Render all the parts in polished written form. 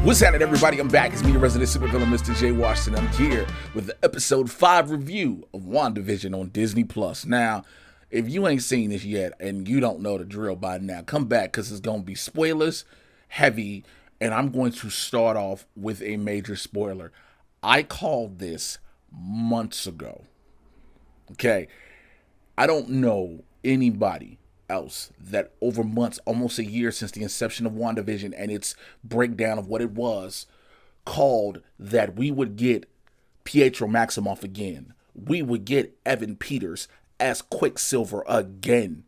What's happening, everybody? I'm back. It's me, your resident supervillain, Mr. J. Washington. I'm here with the episode 5 review of WandaVision on Disney+. Now, if you ain't seen this yet and you don't know the drill by now, come back because it's going to be spoilers heavy, and I'm going to start off with a major spoiler. I called this months ago. Okay? I don't know anybody else that over months, almost a year since the inception of WandaVision and its breakdown of what it was, called that we would get Pietro Maximoff again. We would get Evan Peters as Quicksilver again.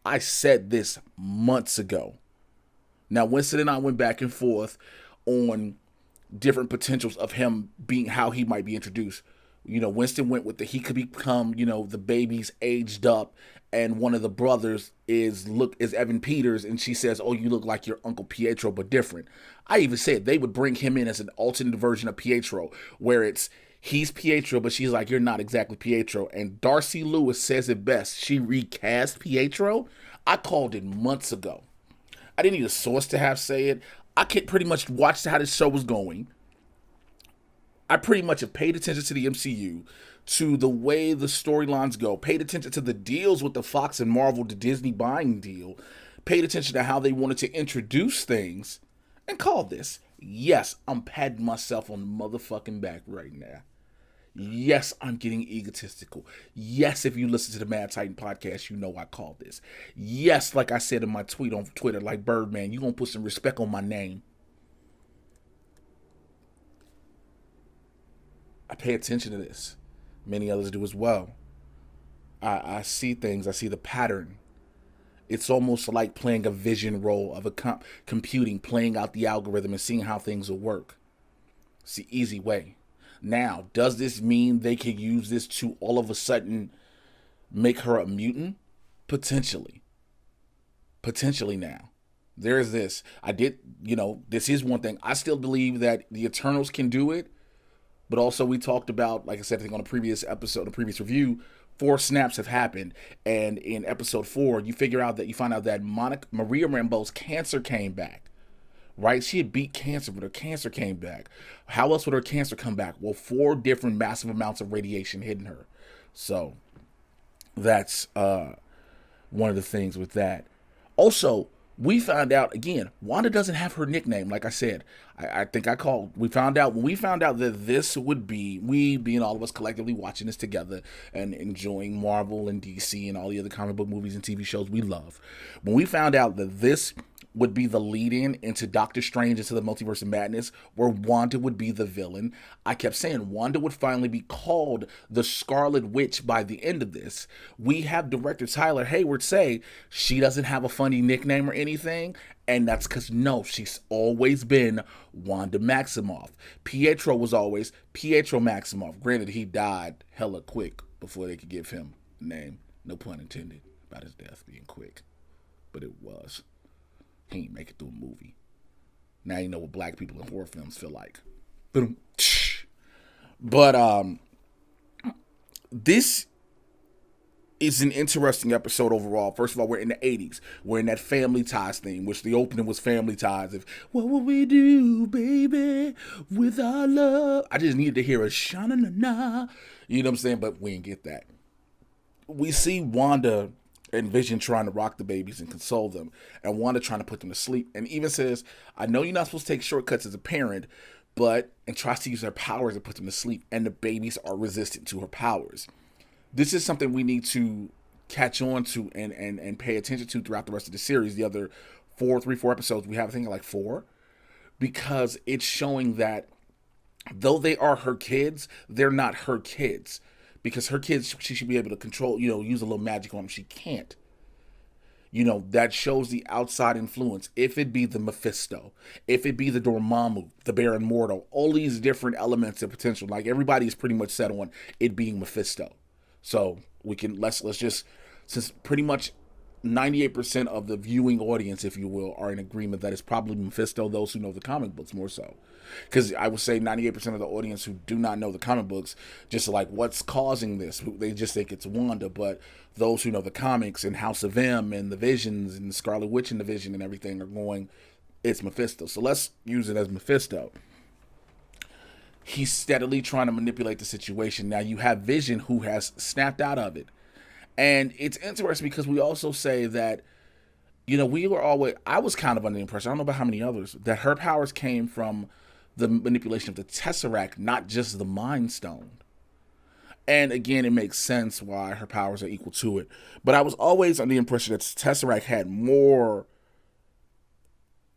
I said this months ago. Now, Winston and I went back and forth on different potentials of him being how he might be introduced. You know, Winston went with he could become, the baby's aged up, and one of the brothers is Evan Peters, and she says, "Oh, you look like your Uncle Pietro, but different." I even said they would bring him in as an alternate version of Pietro, where he's Pietro, but she's like, "You're not exactly Pietro." And Darcy Lewis says it best. She recast Pietro. I called it months ago. I didn't need a source to have say it. I could pretty much watch how this show was going. I pretty much have paid attention to the MCU, to the way the storylines go, paid attention to the deals with the Fox and Marvel, the Disney buying deal, paid attention to how they wanted to introduce things, and called this. Yes, I'm patting myself on the motherfucking back right now. Yes, I'm getting egotistical. Yes, if you listen to the Mad Titan podcast, you know I called this. Yes, like I said in my tweet on Twitter, like Birdman, you gonna put some respect on my name. I pay attention to this. Many others do as well. I see things. I see the pattern. It's almost like playing a vision role of a computing, playing out the algorithm and seeing how things will work. It's the easy way. Now, does this mean they could use this to all of a sudden make her a mutant? Potentially. Potentially now. There is this. This is one thing. I still believe that the Eternals can do it. But also we talked about, like I said, I think on a previous episode, a previous review, 4 snaps have happened. And in episode 4, you find out that Maria Rambeau's cancer came back. Right? She had beat cancer, but her cancer came back. How else would her cancer come back? Well, 4 different massive amounts of radiation hitting her. So that's one of the things with that. Also, we found out, again, Wanda doesn't have her nickname, like I said. When we found out that this would be, we being all of us collectively watching this together and enjoying Marvel and DC and all the other comic book movies and TV shows we love. When we found out that this would be the lead-in into Doctor Strange into the Multiverse of Madness, where Wanda would be the villain, I kept saying Wanda would finally be called the Scarlet Witch by the end of this. We have director Tyler Hayward say she doesn't have a funny nickname or anything, and that's because, no, she's always been Wanda Maximoff. Pietro was always Pietro Maximoff. Granted, he died hella quick before they could give him a name. No pun intended about his death being quick, but it was. He ain't make it through a movie. Now you know what black people in horror films feel like. But this is an interesting episode overall. First of all, we're in the 80s. We're in that Family Ties theme, which the opening was Family Ties. What will we do, baby, with our love? I just needed to hear a sha-na-na-na. You know what I'm saying? But we didn't get that. We see Wanda and Vision trying to rock the babies and console them, and Wanda trying to put them to sleep, and even says, "I know you're not supposed to take shortcuts as a parent," and tries to use her powers to put them to sleep, and the babies are resistant to her powers. This is something we need to catch on to and pay attention to throughout the rest of the series. The other 4 episodes we have, I think like 4, because it's showing that though they are her kids, they're not her kids. Because her kids, she should be able to control, use a little magic on them. She can't. That shows the outside influence. If it be the Mephisto, if it be the Dormammu, the Baron Mordo, all these different elements of potential. Like everybody's pretty much set on it being Mephisto. So we can let's just, since pretty much 98% of the viewing audience, if you will, are in agreement that it's probably Mephisto, those who know the comic books more so. Because I would say 98% of the audience who do not know the comic books, just like, what's causing this? They just think it's Wanda. But those who know the comics and House of M and the Visions and the Scarlet Witch and the Vision and everything are going, it's Mephisto. So let's use it as Mephisto. He's steadily trying to manipulate the situation. Now you have Vision, who has snapped out of it. And it's interesting because we also say that, we were always, I was kind of under the impression, I don't know about how many others, that her powers came from the manipulation of the Tesseract, not just the Mind Stone. And again, it makes sense why her powers are equal to it. But I was always under the impression that Tesseract had more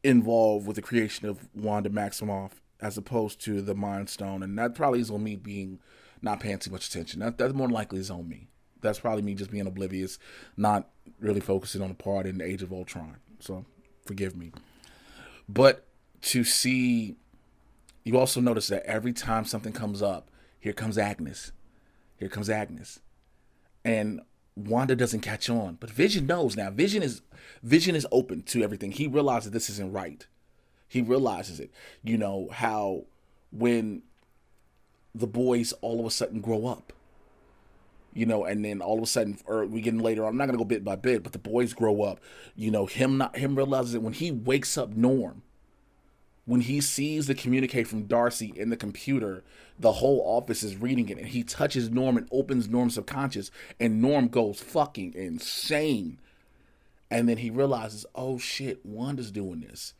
involved with the creation of Wanda Maximoff as opposed to the Mind Stone. And that probably is on me being not paying too much attention. That more than likely is on me. That's probably me just being oblivious, not really focusing on the part in the Age of Ultron. So forgive me. But to see, you also notice that every time something comes up, here comes Agnes. Here comes Agnes. And Wanda doesn't catch on. But Vision knows now. Vision is open to everything. He realizes this isn't right. He realizes it. How when the boys all of a sudden grow up, and then all of a sudden, or we get later on, I'm not going to go bit by bit, but the boys grow up, him realizes that when he wakes up Norm, when he sees the communicate from Darcy in the computer, the whole office is reading it, and he touches Norm and opens Norm's subconscious, and Norm goes fucking insane. And then he realizes, oh shit, Wanda's doing this.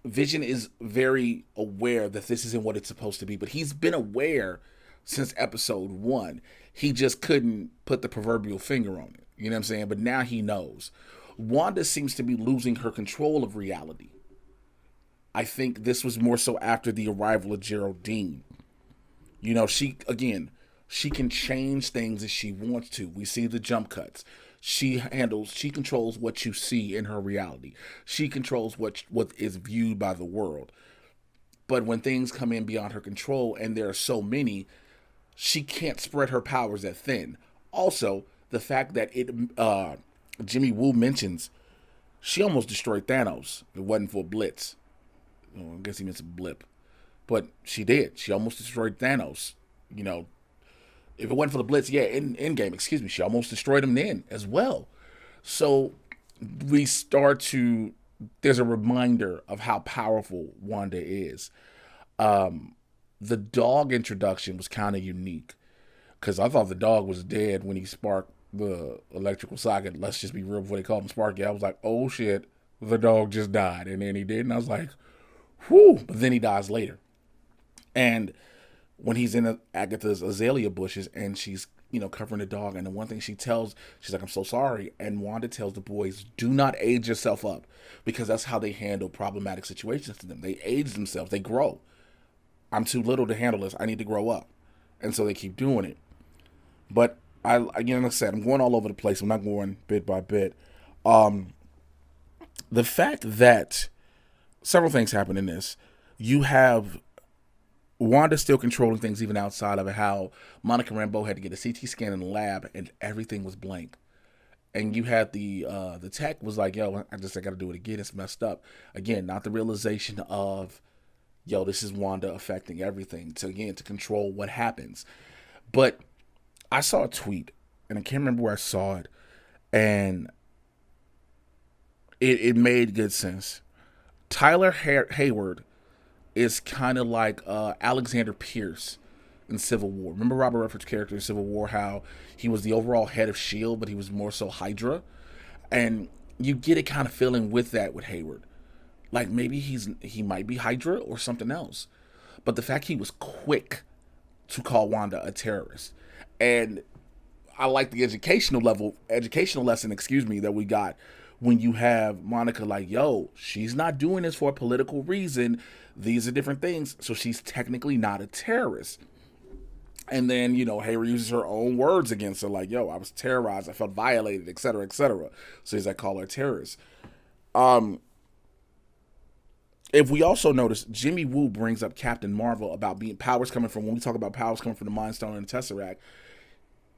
Vision is very aware that this isn't what it's supposed to be, but he's been aware since episode 1. He just couldn't put the proverbial finger on it. You know what I'm saying? But now he knows. Wanda seems to be losing her control of reality. I think this was more so after the arrival of Geraldine. She can change things as she wants to. We see the jump cuts. She controls what you see in her reality. She controls what is viewed by the world. But when things come in beyond her control, and there are so many, she can't spread her powers that thin. Also, the fact that Jimmy Woo mentions she almost destroyed Thanos if it wasn't for Blitz. I guess he meant a blip. But she did. She almost destroyed Thanos. If it wasn't for the Blitz, in Endgame, she almost destroyed him then as well. So there's a reminder of how powerful Wanda is. The dog introduction was kind of unique because I thought the dog was dead when he sparked the electrical socket. Let's just be real before they called him Sparky. I was like, oh shit, the dog just died. And then he did. And I was like, whew. But then he dies later. And when he's in Agatha's azalea bushes and she's, covering the dog. And the one thing she's like, I'm so sorry. And Wanda tells the boys, do not age yourself up, because that's how they handle problematic situations to them. They age themselves. They grow. I'm too little to handle this. I need to grow up. And so they keep doing it. But like I said, I'm going all over the place. I'm not going bit by bit. The fact that several things happen in this. You have Wanda still controlling things even outside of it. How Monica Rambeau had to get a CT scan in the lab and everything was blank. And you had the tech was like, yo, I got to do it again. It's messed up. Again, not the realization of, yo, this is Wanda affecting everything to control what happens. But I saw a tweet, and I can't remember where I saw it, and it made good sense. Tyler Hayward is kind of like Alexander Pierce in Civil War. Remember Robert Redford's character in Civil War, how he was the overall head of S.H.I.E.L.D., but he was more so Hydra? And you get a kind of feeling with that with Hayward. Like maybe he might be Hydra or something else. But the fact he was quick to call Wanda a terrorist. And I like the educational lesson, that we got when you have Monica like, yo, she's not doing this for a political reason. These are different things. So she's technically not a terrorist. And then, Hayward uses her own words against her, like, yo, I was terrorized, I felt violated, etc., etc. So he's like, call her a terrorist. If we also notice, Jimmy Woo brings up Captain Marvel about when we talk about powers coming from the Mind Stone and the Tesseract.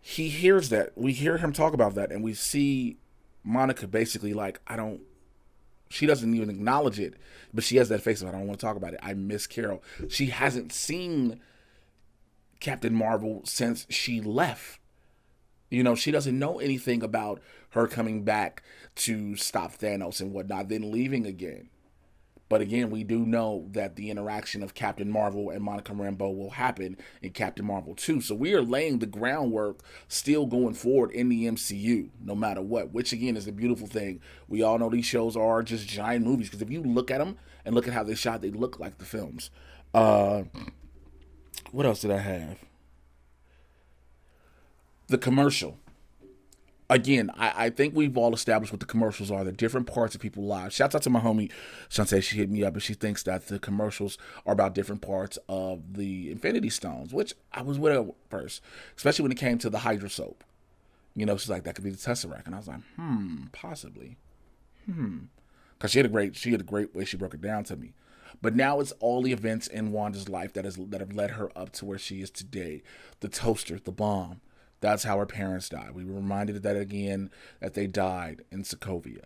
He hears that. We hear him talk about that, and we see Monica basically like, she doesn't even acknowledge it, but she has that face of, I don't want to talk about it. I miss Carol. She hasn't seen Captain Marvel since she left. She doesn't know anything about her coming back to stop Thanos and whatnot, then leaving again. But again, we do know that the interaction of Captain Marvel and Monica Rambeau will happen in Captain Marvel 2. So we are laying the groundwork still going forward in the MCU, no matter what, which again is the beautiful thing. We all know these shows are just giant movies because if you look at them and look at how they shot, they look like the films. What else did I have? The commercial. Again, I think we've all established what the commercials are, the different parts of people's lives. Shouts out to my homie Shantae. She hit me up and she thinks that the commercials are about different parts of the Infinity Stones, which I was with her first, especially when it came to the Hydra soap. She's like, that could be the Tesseract. And I was like, possibly. Because she had a great way she broke it down to me. But now it's all the events in Wanda's life that have led her up to where she is today. The toaster, the bomb. That's how her parents died. We were reminded of that again, that they died in Sokovia.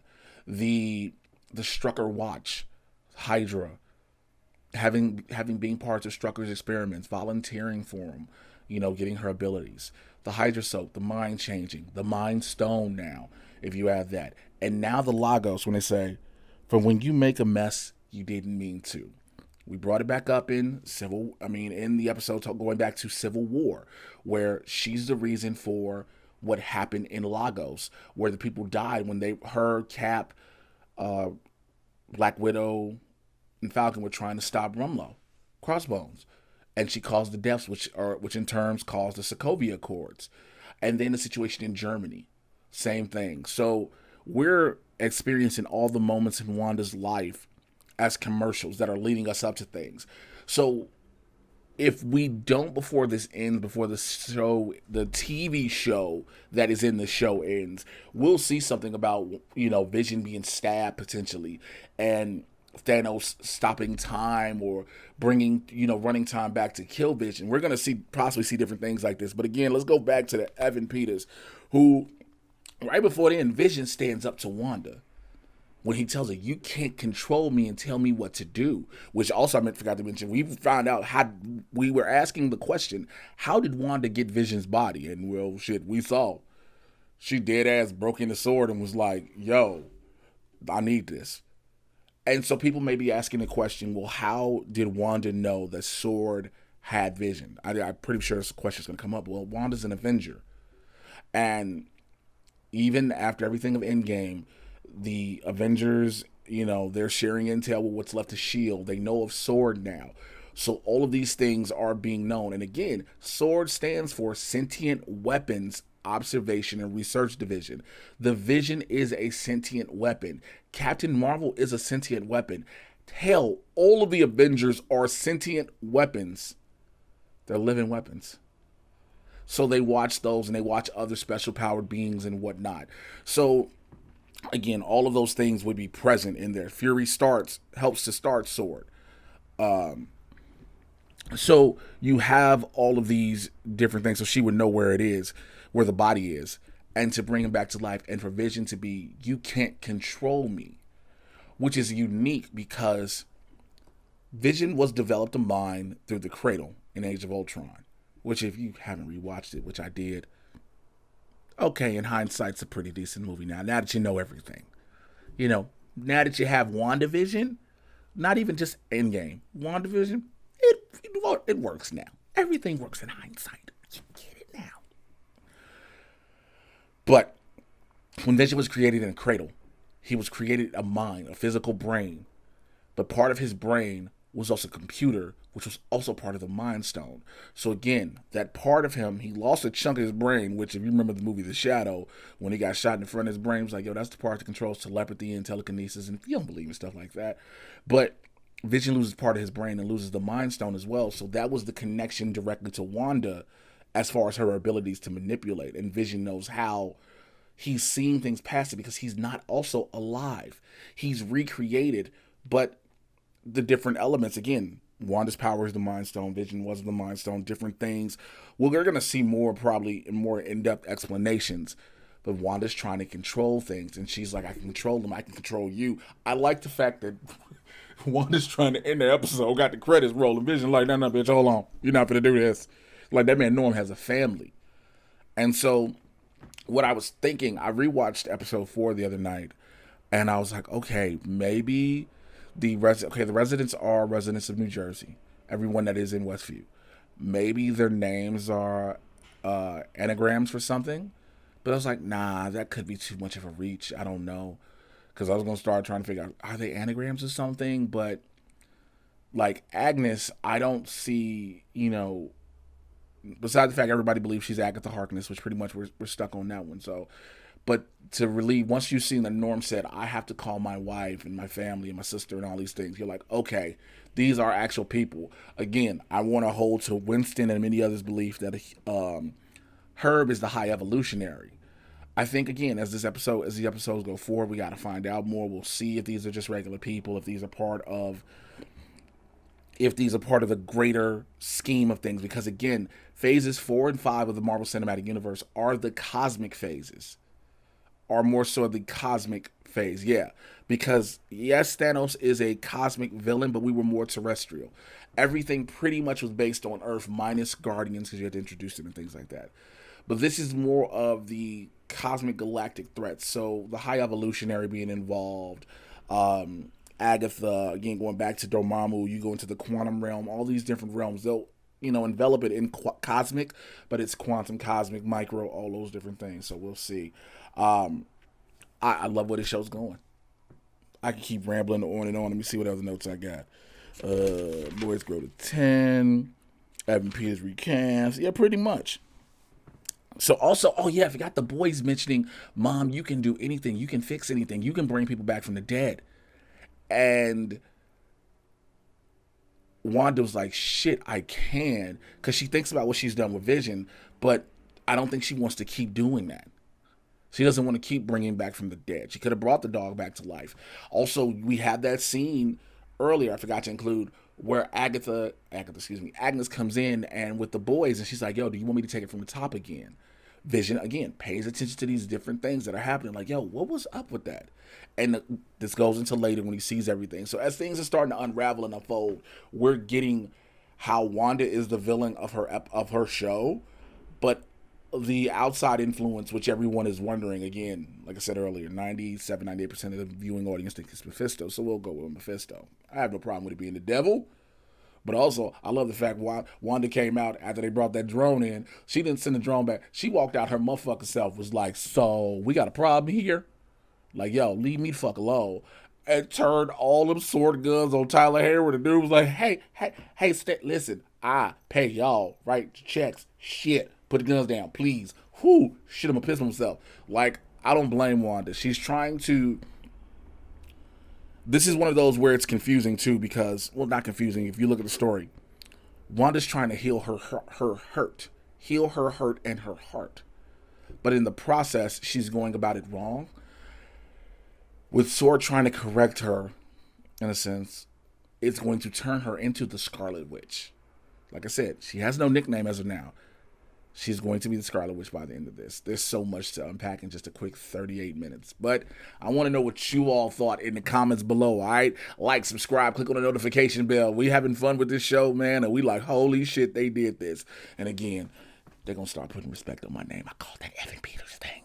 The Strucker watch, Hydra, having been parts of Strucker's experiments, volunteering for him, getting her abilities. The Hydra soap, the mind changing, the mind stone now, if you add that. And now the Lagos, when they say, for when you make a mess, you didn't mean to. We brought it back up in the episode going back to Civil War, where she's the reason for what happened in Lagos, where the people died when her, Cap, Black Widow, and Falcon were trying to stop Rumlow, Crossbones, and she caused the deaths, which in turn caused the Sokovia Accords, and then the situation in Germany, same thing. So we're experiencing all the moments in Wanda's life as commercials that are leading us up to things. So if we don't, before this ends, before the TV show that is in the show ends, we'll see something about, Vision being stabbed potentially and Thanos stopping time or bringing, running time back to kill Vision. We're going to possibly see different things like this. But again, let's go back to the Evan Peters, who right before the end, Vision stands up to Wanda when he tells her, you can't control me and tell me what to do, which also I forgot to mention, we found out how we were asking the question, how did Wanda get Vision's body? And we saw she dead ass broke in the sword and was like, yo, I need this. And so people may be asking the question, well, how did Wanda know that S.W.O.R.D had Vision? I'm pretty sure this question is going to come up. Well, Wanda's an Avenger. And even after everything of Endgame, the Avengers, they're sharing intel with what's left of S.H.I.E.L.D. They know of S.W.O.R.D now. So all of these things are being known. And again, S.W.O.R.D stands for Sentient Weapons Observation and Research Division. The Vision is a sentient weapon. Captain Marvel is a sentient weapon. Hell, all of the Avengers are sentient weapons. They're living weapons. So they watch those and they watch other special powered beings and whatnot. So again, all of those things would be present in there. Fury helps to start S.W.O.R.D. So you have all of these different things. So she would know where it is, where the body is, and to bring him back to life, and for Vision to be, you can't control me, which is unique because Vision was developed a mind through the Cradle in Age of Ultron, which if you haven't rewatched it, which I did, okay, in hindsight, it's a pretty decent movie now that you know everything. Now that you have WandaVision, not even just Endgame, WandaVision, it works now. Everything works in hindsight. You get it now. But when Vision was created in a cradle, he was created a mind, a physical brain. But part of his brain was also a computer, which was also part of the Mind Stone. So again, that part of him, he lost a chunk of his brain, which if you remember the movie The Shadow, when he got shot in front of his brain, it was like, yo, that's the part that controls telepathy and telekinesis, and you don't believe in stuff like that. But Vision loses part of his brain and loses the Mind Stone as well. So that was the connection directly to Wanda as far as her abilities to manipulate. And Vision knows how he's seeing things past it because he's not also alive. He's recreated, but the different elements, again, Wanda's power is the Mind Stone, Vision was the Mind Stone, different things. Well, we're going to see more in-depth explanations. But Wanda's trying to control things, and she's like, I can control them, I can control you. I like the fact that Wanda's trying to end the episode, got the credits rolling. Vision like, no, bitch, hold on. You're not going to do this. Like, that man Norm has a family. And so what I was thinking, I rewatched episode 4 the other night, and I was like, okay, maybe the residents are residents of New Jersey. Everyone that is in Westview, maybe their names are anagrams for something. But I was like, nah, that could be too much of a reach. I don't know, because I was gonna start trying to figure out, are they anagrams or something? But like Agnes, I don't see, besides the fact everybody believes she's Agatha Harkness, which pretty much we're stuck on that one. So, but to relieve, once you've seen the Norm said, I have to call my wife and my family and my sister and all these things, you're like, okay, these are actual people. Again, I want to hold to Winston and many others' belief that Herb is the high evolutionary. I think again, as the episodes go forward, we got to find out more. We'll see if these are just regular people, if these are part of the greater scheme of things. Because again, phases 4 and 5 of the Marvel Cinematic Universe are the cosmic phases, are more so the cosmic phase. Yeah, because yes, Thanos is a cosmic villain, but we were more terrestrial. Everything pretty much was based on Earth, minus Guardians, because you had to introduce them and things like that. But this is more of the cosmic galactic threats. So the high evolutionary being involved, Agatha, again, going back to Dormammu, you go into the quantum realm, all these different realms. They'll, envelop it in cosmic, but it's quantum, cosmic, micro, all those different things. So we'll see. I love where this show's going. I can keep rambling on and on. Let me see what other notes I got. Boys grow to 10. Evan Peters recast. Yeah, pretty much. So also, oh yeah, I forgot the boys mentioning, Mom, you can do anything. You can fix anything. You can bring people back from the dead. And Wanda was like, shit, I can. Because she thinks about what she's done with Vision, but I don't think she wants to keep doing that. She doesn't want to keep bringing back from the dead. She could have brought the dog back to life. Also, we had that scene earlier, I forgot to include, where Agnes comes in and with the boys, and she's like, yo, do you want me to take it from the top again? Vision, again, pays attention to these different things that are happening. Like, yo, what was up with that? And this goes into later when he sees everything. So as things are starting to unravel and unfold, we're getting how Wanda is the villain of her show, but the outside influence, which everyone is wondering, again, like I said earlier, 98% of the viewing audience think it's Mephisto, so we'll go with Mephisto. I have no problem with it being the devil. But also, I love the fact Wanda came out after they brought that drone in. She didn't send the drone back. She walked out her motherfucking self, was like, so we got a problem here? Like, yo, leave me the fuck alone. And turned all them sword guns on Tyler Hayward. The dude was like, hey, listen, I pay y'all, write checks, shit. Put the guns down, please. Whoo, shit, I'm gonna piss myself. Like, I don't blame Wanda. She's trying to... This is one of those where it's confusing too because, well, not confusing. If you look at the story, Wanda's trying to heal her hurt. Heal her hurt and her heart. But in the process, she's going about it wrong. With S.W.O.R.D trying to correct her, in a sense, it's going to turn her into the Scarlet Witch. Like I said, she has no nickname as of now. She's going to be the Scarlet Witch by the end of this. There's so much to unpack in just a quick 38 minutes. But I want to know what you all thought in the comments below, all right? Like, subscribe, click on the notification bell. We having fun with this show, man, and we like, holy shit, they did this. And again, they're going to start putting respect on my name. I called that Evan Peters thing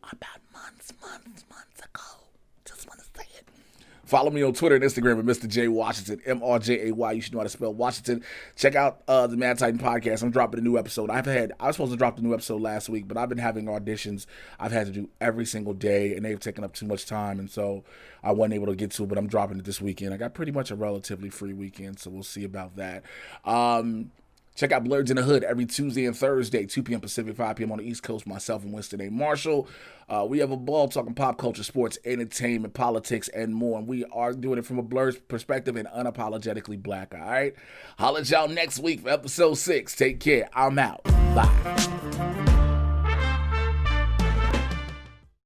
about months ago. Just want to say it. Follow me on Twitter and Instagram at Mr. J Washington, M-R-J-A-Y. You should know how to spell Washington. Check out the Mad Titan podcast. I'm dropping a new episode. I was supposed to drop the new episode last week, but I've been having auditions I've had to do every single day, and they've taken up too much time, and so I wasn't able to get to it, but I'm dropping it this weekend. I got pretty much a relatively free weekend, so we'll see about that. Check out Blurs in the Hood every Tuesday and Thursday, 2 p.m. Pacific, 5 p.m. on the East Coast. Myself and Winston A. Marshall. We have a ball talking pop culture, sports, entertainment, politics, and more. And we are doing it from a Blurs perspective and unapologetically black, all right? Holla at y'all next week for episode 6. Take care. I'm out. Bye.